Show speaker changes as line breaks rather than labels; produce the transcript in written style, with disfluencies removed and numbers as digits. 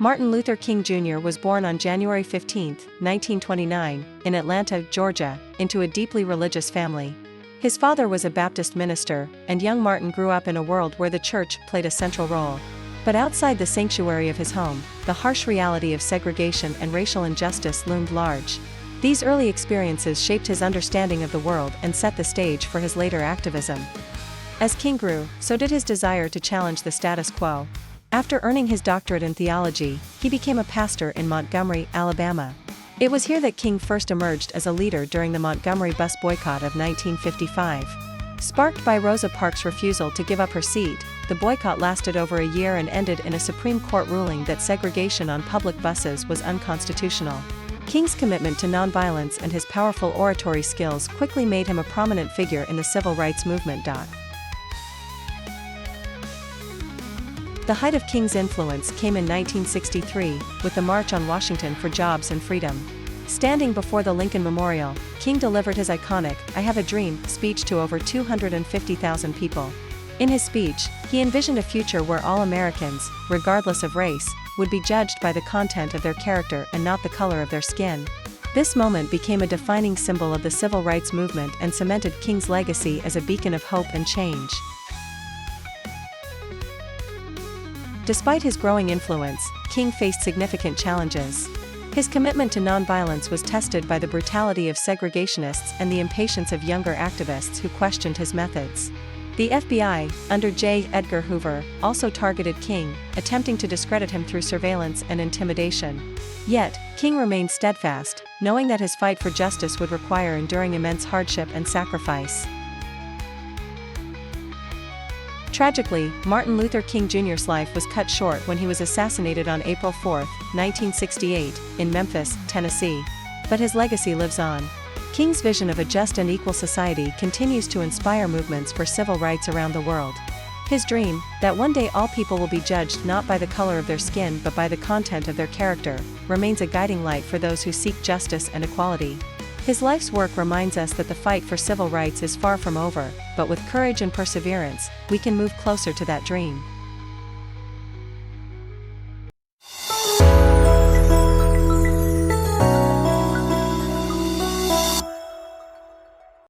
Martin Luther King Jr. was born on January 15, 1929, in Atlanta, Georgia, into a deeply religious family. His father was a Baptist minister, and young Martin grew up in a world where the church played a central role. But outside the sanctuary of his home, the harsh reality of segregation and racial injustice loomed large. These early experiences shaped his understanding of the world and set the stage for his later activism. As King grew, so did his desire to challenge the status quo. After earning his doctorate in theology, he became a pastor in Montgomery, Alabama. It was here that King first emerged as a leader during the Montgomery bus boycott of 1955. Sparked by Rosa Parks' refusal to give up her seat, the boycott lasted over a year and ended in a Supreme Court ruling that segregation on public buses was unconstitutional. King's commitment to nonviolence and his powerful oratory skills quickly made him a prominent figure in the civil rights movement. The height of King's influence came in 1963, with the March on Washington for Jobs and Freedom. Standing before the Lincoln Memorial, King delivered his iconic "I Have a Dream" speech to over 250,000 people. In his speech, he envisioned a future where all Americans, regardless of race, would be judged by the content of their character and not the color of their skin. This moment became a defining symbol of the civil rights movement and cemented King's legacy as a beacon of hope and change. Despite his growing influence, King faced significant challenges. His commitment to nonviolence was tested by the brutality of segregationists and the impatience of younger activists who questioned his methods. The FBI, under J. Edgar Hoover, also targeted King, attempting to discredit him through surveillance and intimidation. Yet, King remained steadfast, knowing that his fight for justice would require enduring immense hardship and sacrifice. Tragically, Martin Luther King Jr.'s life was cut short when he was assassinated on April 4, 1968, in Memphis, Tennessee. But his legacy lives on. King's vision of a just and equal society continues to inspire movements for civil rights around the world. His dream, that one day all people will be judged not by the color of their skin but by the content of their character, remains a guiding light for those who seek justice and equality. His life's work reminds us that the fight for civil rights is far from over, but with courage and perseverance, we can move closer to that dream.